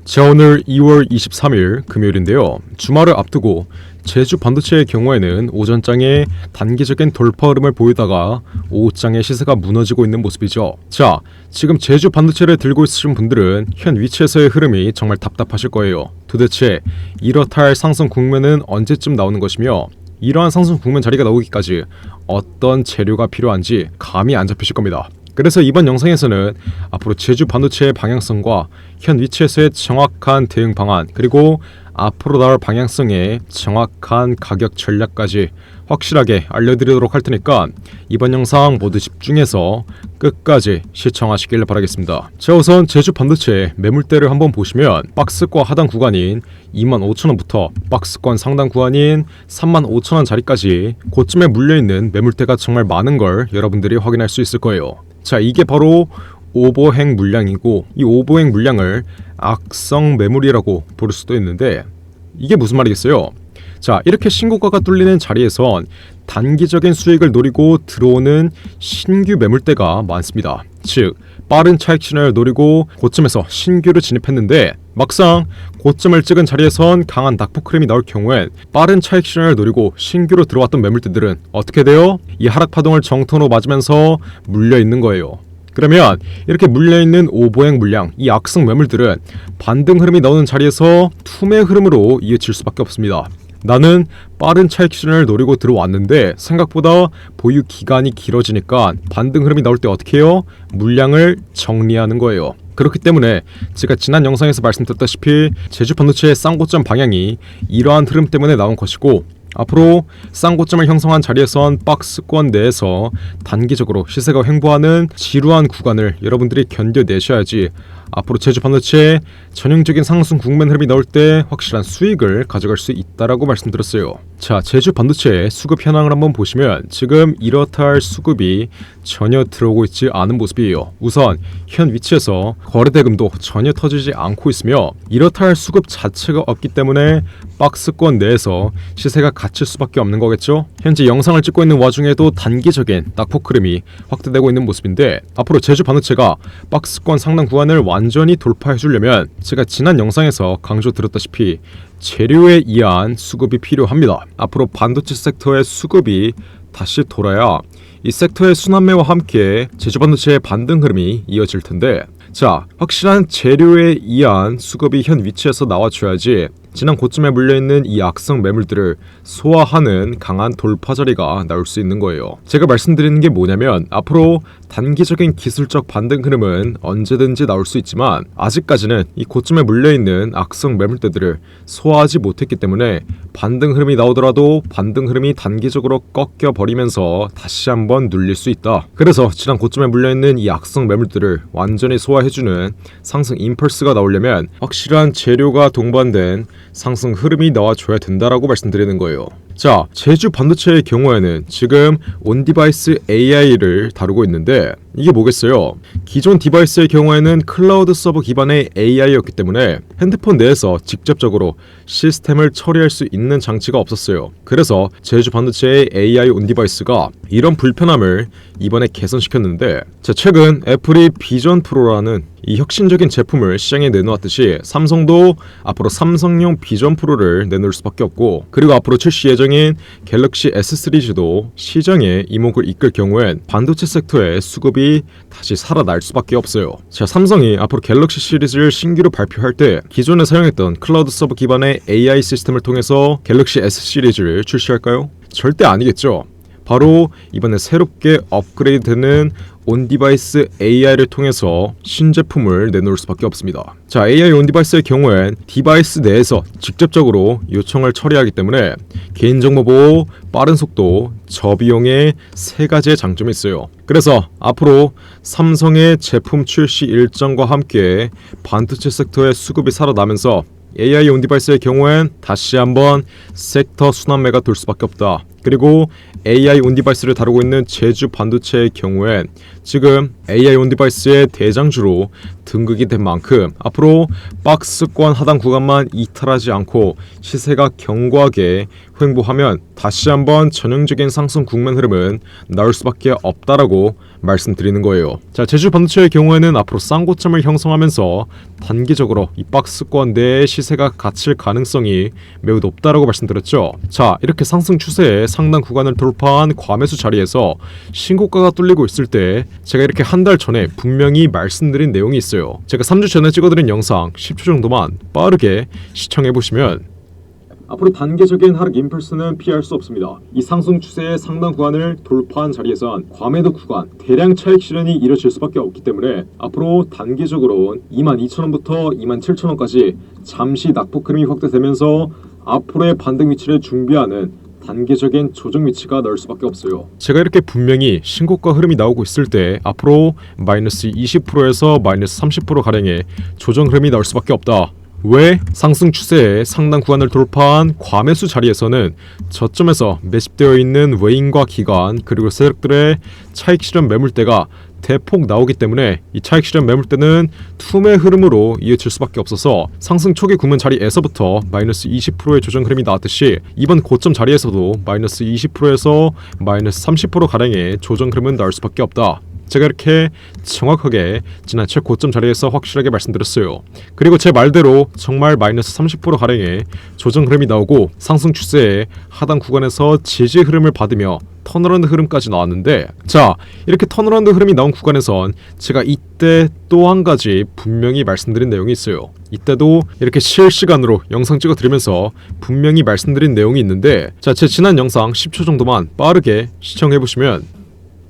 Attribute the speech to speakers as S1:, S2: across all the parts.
S1: 자, 오늘 2월 23일 금요일인데요. 주말을 앞두고 제주 반도체의 경우에는 오전장에 단기적인 돌파 흐름을 보이다가 오후장에 시세가 무너지고 있는 모습이죠. 자, 지금 제주 반도체를 들고 있으신 분들은 현 위치에서의 흐름이 정말 답답하실 거예요. 도대체 이렇다 할 상승 국면은 언제쯤 나오는 것이며 이러한 상승 국면 자리가 나오기까지 어떤 재료가 필요한지 감이 안 잡히실 겁니다. 그래서 이번 영상에서는 앞으로 제주 반도체의 방향성과 현 위치에서의 정확한 대응 방안, 그리고 앞으로 나올 방향성의 정확한 가격 전략까지 확실하게 알려드리도록 할 테니까 이번 영상 모두 집중해서 끝까지 시청하시길 바라겠습니다. 자, 우선 제주 반도체 매물대를 한번 보시면 박스권 하단 구간인 25,000원부터 박스권 상단 구간인 35,000원 자리까지 고점에 물려있는 매물대가 정말 많은 걸 여러분들이 확인할 수 있을 거예요. 자, 이게 바로 오버행 물량이고, 이 오버행 물량을 악성 매물이라고 부를 수도 있는데 이게 무슨 말이겠어요? 자, 이렇게 신고가가 뚫리는 자리에선 단기적인 수익을 노리고 들어오는 신규 매물대가 많습니다. 즉, 빠른 차익 신호를 노리고 고점에서 신규로 진입했는데 막상 고점을 찍은 자리에선 강한 낙폭 흐름이 나올 경우엔 빠른 차익 신호를 노리고 신규로 들어왔던 매물대들은 어떻게 돼요? 이 하락 파동을 정통으로 맞으면서 물려있는 거예요. 그러면 이렇게 물려있는 오버행 물량, 이 악성 매물들은 반등 흐름이 나오는 자리에서 투매 흐름으로 이어질 수밖에 없습니다. 나는 빠른 차익 신호를 노리고 들어왔는데 생각보다 보유 기간이 길어지니까 반등 흐름이 나올 때 어떻게 해요? 물량을 정리하는 거예요. 그렇기 때문에 제가 지난 영상에서 말씀드렸다시피 제주 반도체의 쌍고점 방향이 이러한 흐름 때문에 나온 것이고, 앞으로 쌍고점을 형성한 자리에선 박스권 내에서 단기적으로 시세가 횡보하는 지루한 구간을 여러분들이 견뎌내셔야지 앞으로 제주 반도체의 전형적인 상승 국면 흐름이 나올 때 확실한 수익을 가져갈 수 있다라고 말씀드렸어요. 자, 제주 반도체의 수급 현황을 한번 보시면 지금 이렇다 할 수급이 전혀 들어오고 있지 않은 모습이에요. 우선 현 위치에서 거래대금도 전혀 터지지 않고 있으며 이렇다 할 수급 자체가 없기 때문에 박스권 내에서 시세가 갇힐 수밖에 없는 거겠죠. 현재 영상을 찍고 있는 와중에도 단기적인 낙폭 흐름이 확대되고 있는 모습인데 앞으로 제주 반도체가 박스권 상단 구간을 완전히 돌파해 주려면 제가 지난 영상에서 강조드렸다시피 재료에 의한 수급이 필요합니다. 앞으로 반도체 섹터의 수급이 다시 돌아야 이 섹터의 순환매와 함께 제주 반도체의 반등 흐름이 이어질 텐데, 자, 확실한 재료에 의한 수급이 현 위치에서 나와줘야지 지난 고점에 물려있는 이 악성 매물들을 소화하는 강한 돌파 자리가 나올 수 있는 거예요. 제가 말씀드리는 게 뭐냐면 앞으로 단기적인 기술적 반등 흐름은 언제든지 나올 수 있지만 아직까지는 이 고점에 물려있는 악성 매물대들을 소화하지 못했기 때문에 반등 흐름이 나오더라도 반등 흐름이 단기적으로 꺾여버리면서 다시 한번 눌릴 수 있다. 그래서 지난 고점에 물려있는 이 악성 매물들을 완전히 소화해주는 상승 임펄스가 나오려면 확실한 재료가 동반된 상승 흐름이 나와줘야 된다라고 말씀드리는 거예요. 자, 제주 반도체의 경우에는 지금 온디바이스 AI를 다루고 있는데 이게 뭐겠어요? 기존 디바이스의 경우에는 클라우드 서버 기반의 AI였기 때문에 핸드폰 내에서 직접적으로 시스템을 처리할 수 있는 장치가 없었어요. 그래서 제주 반도체의 AI 온디바이스가 이런 불편함을 이번에 개선시켰는데, 자, 최근 애플이 비전 프로라는 이 혁신적인 제품을 시장에 내놓았듯이 삼성도 앞으로 삼성용 비전 프로를 내놓을 수밖에 없고, 그리고 앞으로 출시 예정인 갤럭시 S 시리즈도 시장에 이목을 이끌 경우엔 반도체 섹터의 수급이 다시 살아날 수밖에 없어요. 자, 삼성이 앞으로 갤럭시 시리즈를 신규로 발표할 때 기존에 사용했던 클라우드 서버 기반의 AI 시스템을 통해서 갤럭시 S 시리즈를 출시할까요? 절대 아니겠죠. 바로 이번에 새롭게 업그레이드되는 온디바이스 AI를 통해서 신제품을 내놓을 수밖에 없습니다. 자, AI 온디바이스의 경우엔 디바이스 내에서 직접적으로 요청을 처리하기 때문에 개인정보 보호, 빠른 속도, 저비용의 세 가지의 장점이 있어요. 그래서 앞으로 삼성의 제품 출시 일정과 함께 반도체 섹터의 수급이 살아나면서 AI 온디바이스의 경우엔 다시 한번 섹터 순환매가 돌 수밖에 없다. 그리고 AI 온디바이스를 다루고 있는 제주 반도체의 경우엔 지금 AI 온디바이스의 대장주로 등극이 된 만큼 앞으로 박스권 하단 구간만 이탈하지 않고 시세가 견고하게 횡보하면 다시 한번 전형적인 상승 국면 흐름은 나올 수밖에 없다라고 말씀드리는 거예요. 자, 제주 반도체의 경우에는 앞으로 쌍고점을 형성하면서 단기적으로 이 박스권 내의 시세가 갇힐 가능성이 매우 높다라고 말씀드렸죠. 자, 이렇게 상승 추세의 상당 구간을 돌파한 과매수 자리에서 신고가가 뚫리고 있을 때 제가 이렇게 한 달 전에 분명히 말씀드린 내용이 있어요. 제가 3주 전에 찍어드린 영상 10초 정도만 빠르게 시청해보시면 앞으로 단계적인 하락 임펄스는 피할 수 없습니다. 이 상승 추세의 상당 구간을 돌파한 자리에선 과매도 구간, 대량 차익 실현이 이뤄질 수밖에 없기 때문에 앞으로 단기적으로 22,000원부터 27,000원까지 잠시 낙폭 흐름이 확대되면서 앞으로의 반등 위치를 준비하는 단계적인 조정 위치가 나올 수밖에 없어요. 제가 이렇게 분명히 신고가 흐름이 나오고 있을 때 앞으로 마이너스 20%에서 마이너스 30% 가량의 조정 흐름이 나올 수밖에 없다. 왜? 상승 추세의 상당 구간을 돌파한 과매수 자리에서는 저점에서 매집되어 있는 외인과 기관 그리고 세력들의 차익 실현 매물대가 대폭 나오기 때문에 이 차익 실현 매물대는 투매 흐름으로 이어질 수밖에 없어서 상승 초기 구문 자리에서부터 마이너스 20%의 조정 흐름이 나왔듯이 이번 고점 자리에서도 마이너스 20%에서 마이너스 30% 가량의 조정 흐름은 나올 수밖에 없다. 제가 이렇게 정확하게 지난 최고점 자리에서 확실하게 말씀드렸어요. 그리고 제 말대로 정말 마이너스 30% 가량의 조정 흐름이 나오고 상승 추세의 하단 구간에서 지지 흐름을 받으며 턴어라운드 흐름까지 나왔는데, 자, 이렇게 턴어라운드 흐름이 나온 구간에선 제가 이때 또 한 가지 분명히 말씀드린 내용이 있어요. 이때도 이렇게 실시간으로 영상 찍어드리면서 분명히 말씀드린 내용이 있는데, 자, 제 지난 영상 10초 정도만 빠르게 시청해보시면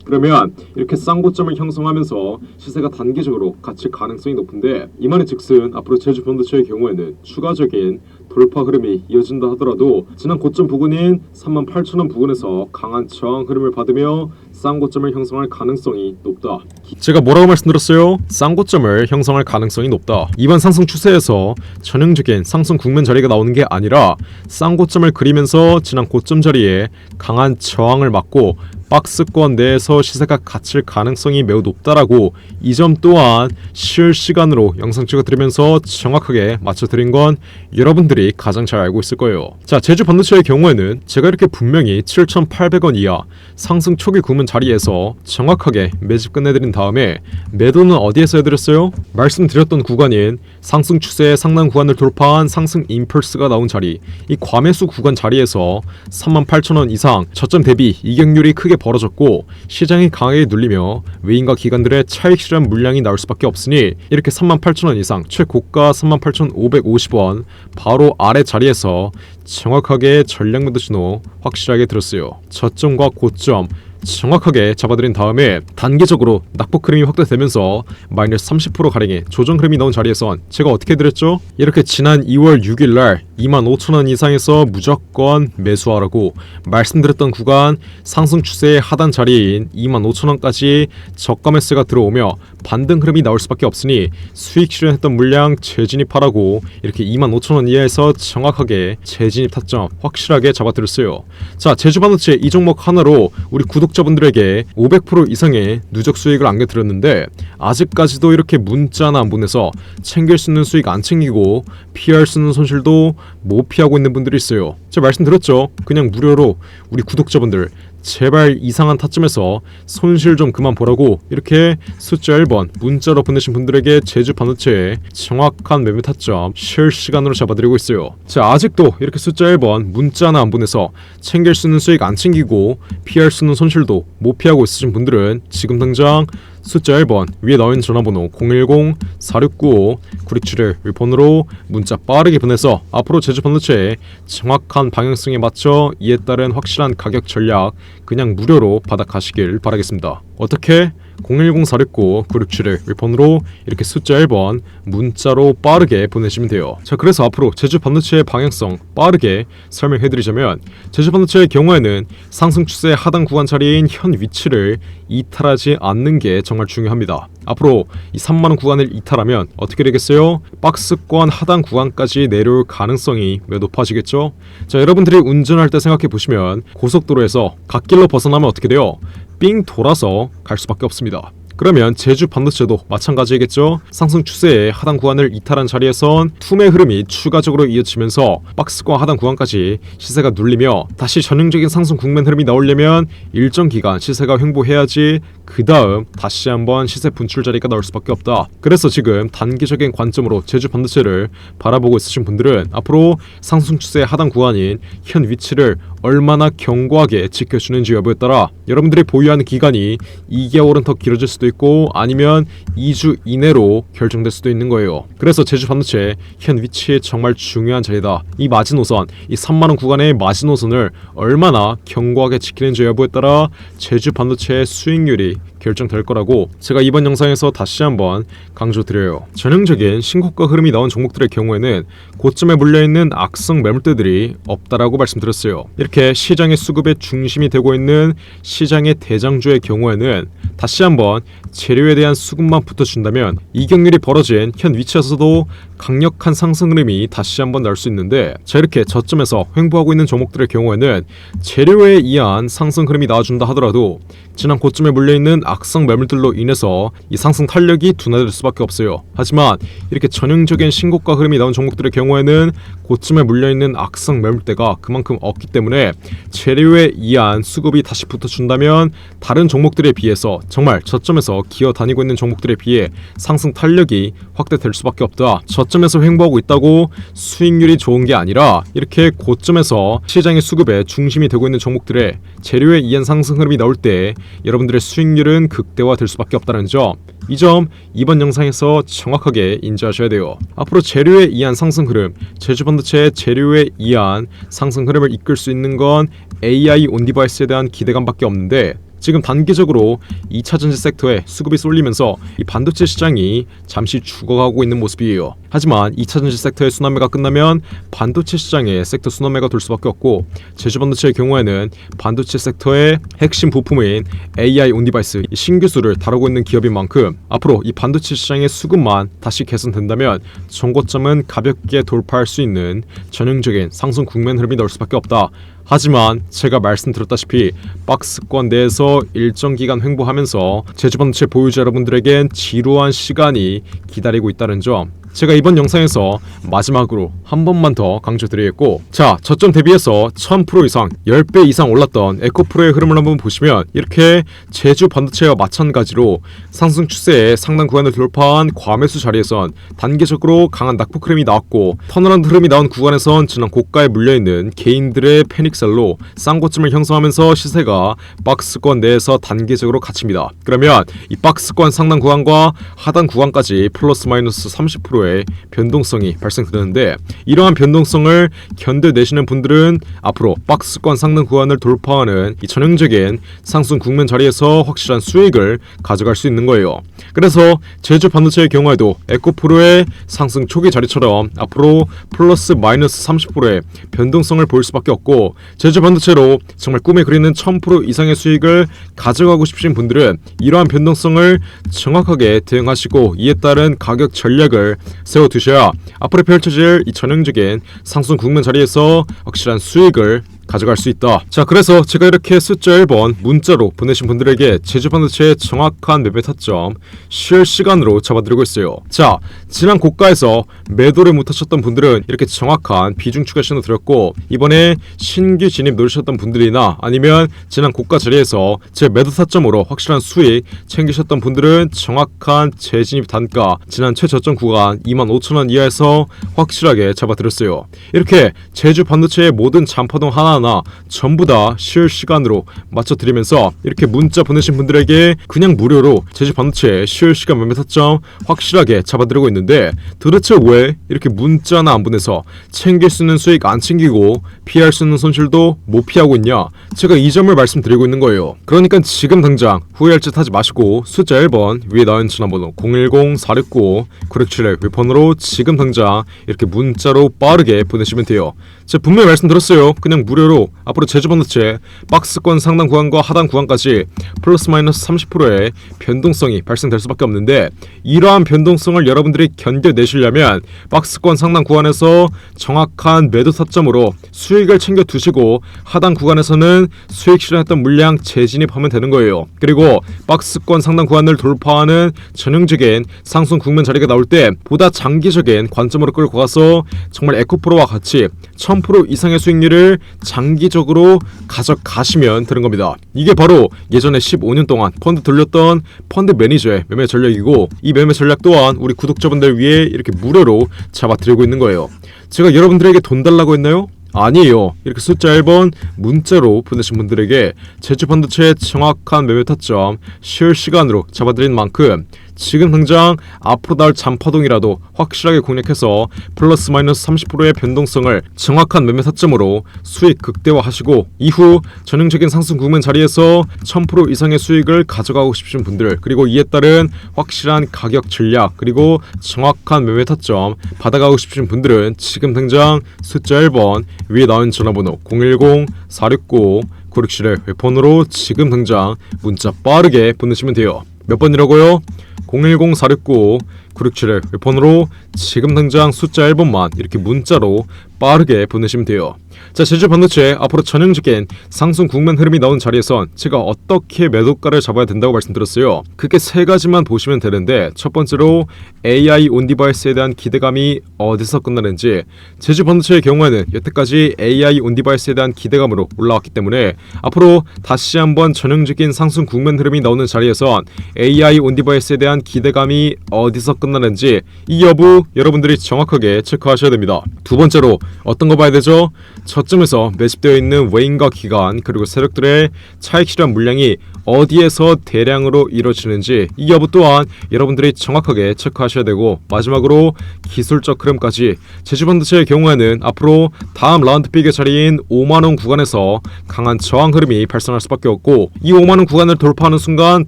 S1: 그러면 이렇게 쌍고점을 형성하면서 시세가 단기적으로 갇힐 가능성이 높은데, 이 말의 즉슨 앞으로 제주 반도체의 경우에는 추가적인 돌파 흐름이 이어진다 하더라도 지난 고점 부근인 38,000원 부근에서 강한 저항 흐름을 받으며 쌍고점을 형성할 가능성이 높다. 제가 뭐라고 말씀드렸어요? 쌍고점을 형성할 가능성이 높다. 이번 상승 추세에서 전형적인 상승 국면 자리가 나오는 게 아니라 쌍고점을 그리면서 지난 고점 자리에 강한 저항을 맞고 박스권 내에서 시세가 갇힐 가능성이 매우 높다라고 이 점 또한 실시간으로 영상 찍어드리면서 정확하게 맞춰드린 건 여러분들이 가장 잘 알고 있을 거예요. 자, 제주 반도체의 경우에는 제가 이렇게 분명히 7,800원 이하 상승 초기 구문 자리에서 정확하게 매집 끝내드린 다음에 매도는 어디에서 해드렸어요? 말씀드렸던 구간인 상승 추세의 상단 구간을 돌파한 상승 임펄스가 나온 자리, 이 과매수 구간 자리에서 38,000원 이상 저점 대비 이격률이 크게 벌어졌고 시장이 강하게 눌리며 외인과 기관들의 차익 실현 물량이 나올 수밖에 없으니 이렇게 38,000원 이상 최고가 38,550원 바로 아래 자리에서 정확하게 전략 매도 신호 확실하게 들었어요. 저점과 고점 정확하게 잡아드린 다음에 단계적으로 낙폭 흐름이 확대되면서 마이너스 30% 가량의 조정 흐름이 나온 자리에선 제가 어떻게 드렸죠? 이렇게 지난 2월 6일날 25,000원 이상에서 무조건 매수하라고 말씀드렸던 구간 상승 추세의 하단 자리인 25,000원까지 저가 매수가 들어오며 반등 흐름이 나올 수밖에 없으니 수익 실현했던 물량 재진입하라고 이렇게 25,000원 이하에서 정확하게 재진입 타점 확실하게 잡아드렸어요. 자, 제주 반도체 이 종목 하나로 우리 구독자분들에게 500% 이상의 누적 수익을 안겨드렸는데 아직까지도 이렇게 문자나 안 보내서 챙길 수 있는 수익 안 챙기고 피할 수 있는 손실도 못 피하고 있는 분들이 있어요. 제가 말씀드렸죠. 그냥 무료로 우리 구독자분들 제발 이상한 타점에서 손실 좀 그만 보라고 이렇게 숫자 1번 문자로 보내신 분들에게 제주 반도체의 정확한 매매 타점 실시간으로 잡아드리고 있어요. 자, 아직도 이렇게 숫자 1번 문자나 안 보내서 챙길 수 있는 수익 안 챙기고 피할 수 있는 손실도 못 피하고 있으신 분들은 지금 당장 숫자 1번 위에 나와있는 전화번호 010-4695-9671 번호로 문자 빠르게 보내서 앞으로 제주 반도체의 정확한 방향성에 맞춰 이에 따른 확실한 가격 전략 그냥 무료로 받아가시길 바라겠습니다. 어떻게? 010-4695-9671 번호로 이렇게 숫자 1번 문자로 빠르게 보내시면 돼요. 자, 그래서 앞으로 제주 반도체의 방향성 빠르게 설명해드리자면 제주 반도체의 경우에는 상승 추세의 하단 구간 자리인 현 위치를 이탈하지 않는 게 정말 중요합니다. 앞으로 이 3만원 구간을 이탈하면 어떻게 되겠어요? 박스권 하단 구간까지 내려올 가능성이 매우 높아지겠죠? 자, 여러분들이 운전할 때 생각해 보시면 고속도로에서 갓길로 벗어나면 어떻게 돼요? 삥 돌아서 갈 수밖에 없습니다. 그러면 제주 반도체도 마찬가지겠죠. 상승 추세의 하단 구간을 이탈한 자리에선 툼의 흐름이 추가적으로 이어지면서 박스권 하단 구간까지 시세가 눌리며 다시 전형적인 상승 국면 흐름이 나오려면 일정 기간 시세가 횡보해야지 그 다음 다시 한번 시세 분출 자리가 나올 수밖에 없다. 그래서 지금 단기적인 관점으로 제주 반도체를 바라보고 있으신 분들은 앞으로 상승 추세의 하단 구간인 현 위치를 얼마나 견고하게 지켜주는지 여부에 따라 여러분들이 보유하는 기간이 2개월은 더 길어질 수도 있고 아니면 2주 이내로 결정될 수도 있는 거예요. 그래서 제주 반도체 현 위치에 정말 중요한 자리다. 이 마지노선, 이 3만원 구간의 마지노선을 얼마나 견고하게 지키는지 여부에 따라 제주 반도체의 수익률이 결정될 거라고 제가 이번 영상에서 다시 한번 강조드려요. 전형적인 신고가 흐름이 나온 종목들의 경우에는 고점에 물려있는 악성 매물대들이 없다라고 말씀드렸어요. 이렇게 시장의 수급의 중심이 되고 있는 시장의 대장주의 경우에는 다시 한번 재료에 대한 수급만 붙어준다면 이격률이 벌어진 현 위치에서도 강력한 상승 흐름이 다시 한번 나올 수 있는데, 자 이렇게 저점에서 횡보하고 있는 종목들의 경우에는 재료에 의한 상승 흐름이 나와준다 하더라도 지난 고점에 물려있는 악성 매물들로 인해서 이 상승 탄력이 둔화될 수밖에 없어요. 하지만 이렇게 전형적인 신고가 흐름이 나온 종목들의 경우에는 고점에 물려있는 악성 매물대가 그만큼 없기 때문에 재료에 의한 수급이 다시 붙어준다면 다른 종목들에 비해서 정말 저점에서 기어다니고 있는 종목들에 비해 상승 탄력이 확대될 수밖에 없다. 저점에서 횡보하고 있다고 수익률이 좋은 게 아니라 이렇게 고점에서 시장의 수급의 중심이 되고 있는 종목들의 재료에 의한 상승 흐름이 나올 때 여러분들의 수익률은 극대화될 수밖에 없다는 점, 이 점 이번 영상에서 정확하게 인지하셔야 돼요. 앞으로 재료에 의한 상승 흐름, 제주 반도체의 재료에 의한 상승 흐름을 이끌 수 있는 건 AI 온 디바이스에 대한 기대감밖에 없는데, 지금 단기적으로 2차전지 섹터에 수급이 쏠리면서 이 반도체 시장이 잠시 죽어가고 있는 모습이에요. 하지만 2차전지 섹터의 순환매가 끝나면 반도체 시장의 섹터 순환매가 돌 수밖에 없고, 제주 반도체의 경우에는 반도체 섹터의 핵심 부품인 AI 온 디바이스 신규수를 다루고 있는 기업인 만큼 앞으로 이 반도체 시장의 수급만 다시 개선된다면 정고점은 가볍게 돌파할 수 있는 전형적인 상승 국면 흐름이 나올 수밖에 없다. 하지만 제가 말씀드렸다시피 박스권 내에서 일정 기간 횡보하면서 제주 반도체 보유자 여러분들에겐 지루한 시간이 기다리고 있다는 점, 제가 이번 영상에서 마지막으로 한 번만 더 강조드리겠고, 자 저점 대비해서 1000% 이상 10배 이상 올랐던 에코프로의 흐름을 한번 보시면 이렇게 제주 반도체와 마찬가지로 상승 추세의 상단 구간을 돌파한 과매수 자리에선 단기적으로 강한 낙폭 흐름이 나왔고, 턴어라운드 흐름이 나온 구간에선 지난 고가에 물려있는 개인들의 패닉셀로 쌍고점을 형성하면서 시세가 박스권 내에서 단기적으로 갇힙니다. 그러면 이 박스권 상단 구간과 하단 구간까지 플러스 마이너스 30%의 변동성이 발생되는데, 이러한 변동성을 견뎌내시는 분들은 앞으로 박스권 상단 구간을 돌파하는 이 전형적인 상승 국면 자리에서 확실한 수익을 가져갈 수 있는 거예요. 그래서 제주 반도체의 경우에도 에코프로의 상승 초기 자리처럼 앞으로 플러스 마이너스 30%의 변동성을 보일 수밖에 없고, 제주 반도체로 정말 꿈에 그리는 1000% 이상의 수익을 가져가고 싶으신 분들은 이러한 변동성을 정확하게 대응하시고 이에 따른 가격 전략을 세워두셔야 앞으로 펼쳐질 이 전형적인 상승 국면 자리에서 확실한 수익을 가져갈 수 있다. 자 그래서 제가 이렇게 숫자 1번 문자로 보내신 분들에게 제주 반도체의 정확한 매매 타점 실시간으로 잡아드리고 있어요. 자 지난 고가에서 매도를 못하셨던 분들은 이렇게 정확한 비중 추가 신호 드렸고, 이번에 신규 진입 노리셨던 분들이나 아니면 지난 고가 자리에서 제 매도 타점으로 확실한 수익 챙기셨던 분들은 정확한 재진입 단가 지난 최저점 구간 25,000원 이하에서 확실하게 잡아드렸어요. 이렇게 제주 반도체의 모든 잔파동 하나 전부 다 실시간으로 맞춰드리면서 이렇게 문자 보내신 분들에게 그냥 무료로 제주 반도체 실시간 매매 타점 확실하게 잡아드리고 있는데, 도대체 왜 이렇게 문자나 안 보내서 챙길 수 있는 수익 안 챙기고 피할 수 있는 손실도 못 피하고 있냐, 제가 이 점을 말씀드리고 있는 거예요. 그러니까 지금 당장 후회할 짓 하지 마시고 숫자 1번 위에 나온 전화번호 010-469-9671 웹폰으로 지금 당장 이렇게 문자로 빠르게 보내시면 돼요. 제가 분명히 말씀드렸어요. 그냥 무료로 원래로 앞으로 제주반도체 박스권 상단 구간과 하단 구간까지 플러스 마이너스 30%의 변동성이 발생될 수밖에 없는데, 이러한 변동성을 여러분들이 견뎌내시려면 박스권 상단 구간에서 정확한 매도 타점으로 수익을 챙겨 두시고 하단 구간에서는 수익 실현했던 물량 재진입하면 되는 거예요. 그리고 박스권 상단 구간을 돌파하는 전형적인 상승 국면 자리가 나올 때 보다 장기적인 관점으로 끌고 가서 정말 에코프로와 같이 1000% 이상의 수익률을 장기적으로 가져가시면 되는 겁니다. 이게 바로 예전에 15년 동안 펀드 돌렸던 펀드 매니저의 매매 전략이고, 이 매매 전략 또한 우리 구독자분들 위해 이렇게 무료로 잡아드리고 있는 거예요. 제가 여러분들에게 돈 달라고 했나요? 아니에요. 이렇게 숫자 1번 문자로 보내신 분들에게 제주반도체의 정확한 매매 타점 실시간으로 잡아드린 만큼 지금 당장 앞으로 나올 잔파동이라도 확실하게 공략해서 플러스 마이너스 30%의 변동성을 정확한 매매 타점으로 수익 극대화하시고, 이후 전형적인 상승 국면 자리에서 1000% 이상의 수익을 가져가고 싶으신 분들, 그리고 이에 따른 확실한 가격 전략, 그리고 정확한 매매 타점 받아가고 싶으신 분들은 지금 당장 숫자 1번 위에 나온 전화번호 010-469-9671 웹폰으로 지금 당장 문자 빠르게 보내시면 돼요. 몇 번이라고요? 010-469-9671 웹폰으로 지금 당장 숫자 1번만 이렇게 문자로 빠르게 보내시면 돼요. 자, 제주반도체 앞으로 전형적인 상승 국면 흐름이 나온 자리에선 제가 어떻게 매도가를 잡아야 된다고 말씀드렸어요. 그게 세 가지만 보시면 되는데, 첫 번째로 AI 온디바이스에 대한 기대감이 어디서 끝나는지, 제주반도체의 경우에는 여태까지 AI 온디바이스에 대한 기대감으로 올라왔기 때문에 앞으로 다시 한번 전형적인 상승 국면 흐름이 나오는 자리에선 AI 온디바이스에 대한 기대감이 어디서 끝나는지 이 여부 여러분들이 정확하게 체크하셔야 됩니다. 두 번째로 어떤 거 봐야 되죠? 저점에서 매집되어 있는 외인과 기관, 그리고 세력들의 차익 실현 물량이 어디에서 대량으로 이루어지는지 이 여부 또한 여러분들이 정확하게 체크하셔야 되고, 마지막으로 기술적 흐름까지. 제주반도체의 경우에는 앞으로 다음 라운드 픽의 자리인 5만원 구간에서 강한 저항 흐름이 발생할 수밖에 없고, 이 5만원 구간을 돌파하는 순간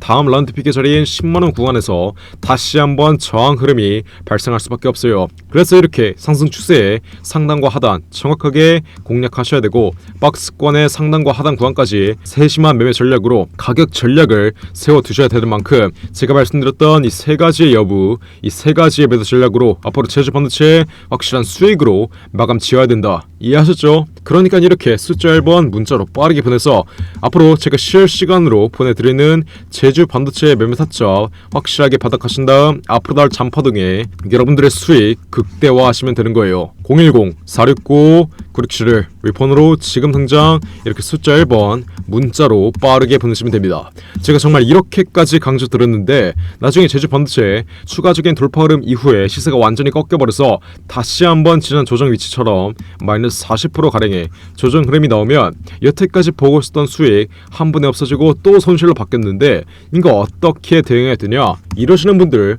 S1: 다음 라운드 픽의 자리인 10만원 구간에서 다시 한번 저항 흐름이 발생할 수밖에 없어요. 그래서 이렇게 상승 추세의 상단과 하단 정확하게 공략하셔야 되고, 박스권의 상단과 하단 구간까지 세심한 매매 전략으로 가격 전략을 세워두셔야 되는 만큼 제가 말씀드렸던 이 세 가지의 여부, 이 세 가지의 매도 전략으로 앞으로 제주반도체 확실한 수익으로 마감 지어야 된다. 이해하셨죠? 그러니까 이렇게 숫자 1번 문자로 빠르게 보내서 앞으로 제가 실시간으로 보내드리는 제주반도체 매매 타점 확실하게 바닥하신 다음 앞으로 나올 잔파동에 여러분들의 수익 극대화하시면 되는 거예요. 010-469-9671 웹폰으로 지금 당장 이렇게 숫자 1번 문자로 빠르게 보내시면 됩니다. 제가 정말 이렇게까지 강조드렸는데 나중에 제주반도체 추가적인 돌파 흐름 이후에 시세가 완전히 꺾여버려서 다시 한번 지난 조정 위치처럼 마이너스 40%가량의 조정 흐름이 나오면 여태까지 보고 있었던 수익 한 번에 없어지고 또 손실로 바뀌었는데 이거 어떻게 대응해야 되냐? 이러시는 분들은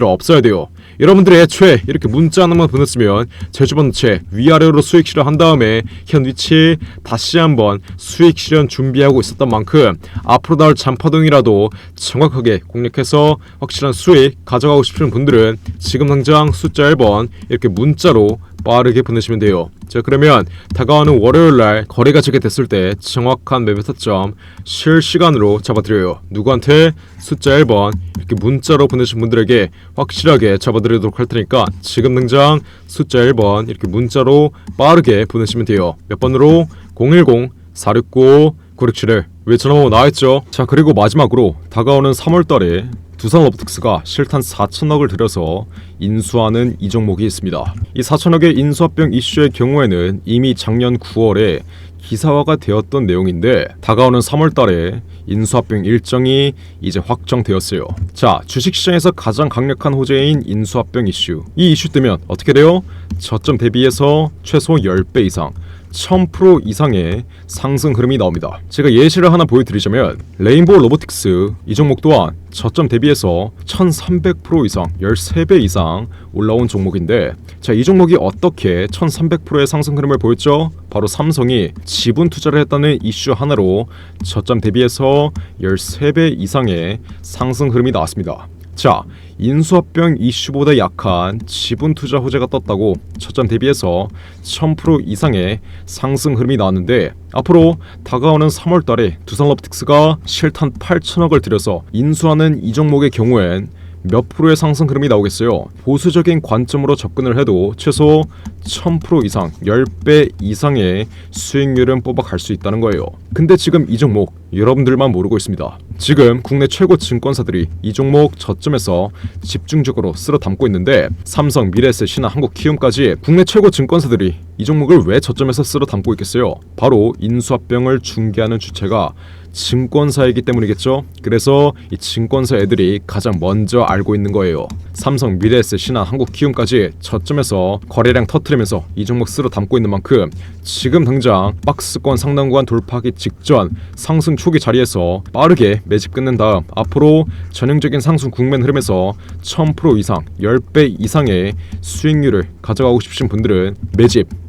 S1: 없어야 돼요. 여러분들이 애초에 이렇게 문자 하나만 보냈으면 제주반도체 위아래로 수익 실현한 다음에 현 위치 다시 한번 수익 실현 준비하고 있었던 만큼 앞으로 나올 잔파동이라도 정확하게 공략해서 확실한 수익 가져가고 싶은 분들은 지금 당장 숫자 1번 이렇게 문자로 빠르게 보내시면 돼요. 자, 그러면 다가오는 월요일날 거래가 재개됐을 때 정확한 매매 타점 실시간으로 잡아드려요. 누구한테? 숫자 1번 이렇게 문자로 보내신 분들에게 확실하게 잡아드리도록 할 테니까 지금 당장 숫자 1번 이렇게 문자로 빠르게 보내시면 돼요. 몇 번으로? 010-469-9671 왜 전화번호 나와있죠? 자, 그리고 마지막으로 다가오는 3월달에 두산 로보틱스가 실탄 4천억을 들여서 인수하는 이 종목이 있습니다. 이 4천억의 인수합병 이슈의 경우에는 이미 작년 9월에 기사화가 되었던 내용인데 다가오는 3월달에 인수합병 일정이 이제 확정되었어요. 자, 주식시장에서 가장 강력한 호재인 인수합병 이슈. 이 이슈 때문에 어떻게 돼요? 저점 대비해서 최소 10배 이상 1000% 이상의 상승 흐름이 나옵니다. 제가 예시를 하나 보여드리자면 레인보우 로보틱스 이 종목 또한 저점 대비해서 1300% 이상 13배 이상 올라온 종목인데, 자, 이 종목이 어떻게 1300%의 상승 흐름을 보였죠? 바로 삼성이 지분 투자를 했다는 이슈 하나로 저점 대비해서 13배 이상의 상승 흐름이 나왔습니다. 자, 인수합병 이슈보다 약한 지분 투자 호재가 떴다고 첫점 대비해서 1000% 이상의 상승 흐름이 나왔는데, 앞으로 다가오는 3월 달에 두산로보틱스가 실탄 8천억을 들여서 인수하는 이 종목의 경우엔 몇 프로의 상승 흐름이 나오겠어요. 보수적인 관점으로 접근을 해도 최소 1000% 이상, 10배 이상의 수익률은 뽑아갈 수 있다는 거예요. 근데 지금 이 종목 여러분들만 모르고 있습니다. 지금 국내 최고 증권사들이 이 종목 저점에서 집중적으로 쓸어 담고 있는데, 삼성, 미래에셋, 신한, 한국키움까지 국내 최고 증권사들이 이 종목을 왜 저점에서 쓸어 담고 있겠어요? 바로 인수합병을 중개하는 주체가 증권사이기 때문이겠죠. 그래서 이 증권사 애들이 가장 먼저 알고 있는 거예요. 삼성, 미래에셋, 신한, 한국키움까지 저점에서 거래량 터트리면서 이 종목 쓸어 담고 있는 만큼 지금 당장 박스권 상단 구간 돌파하기 직전 상승 초기 자리에서 빠르게 매집 끝낸 다음 앞으로 전형적인 상승 국면 흐름에서 1000% 이상, 10배 이상의 수익률을 가져가고 싶으신 분들은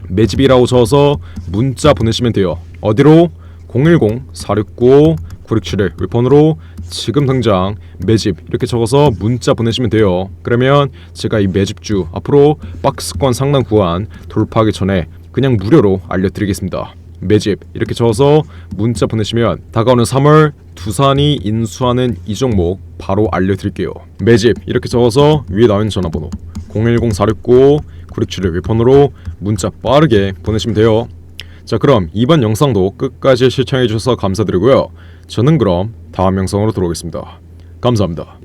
S1: 매집이라고 적어서 문자 보내시면 돼요. 어디로? 010-469-9671 웹폰으로 지금 당장 매집 이렇게 적어서 문자 보내시면 돼요. 그러면 제가 이 매집주 앞으로 박스권 상단 구간 돌파하기 전에 그냥 무료로 알려드리겠습니다. 매집 이렇게 적어서 문자 보내시면 다가오는 3월 두산이 인수하는 이 종목 바로 알려드릴게요. 매집 이렇게 적어서 위에 나온 전화번호 010-469-9671 웹폰으로 문자 빠르게 보내시면 돼요. 자, 그럼 이번 영상도 끝까지 시청해주셔서 감사드리고요. 저는 그럼 다음 영상으로 돌아오겠습니다. 감사합니다.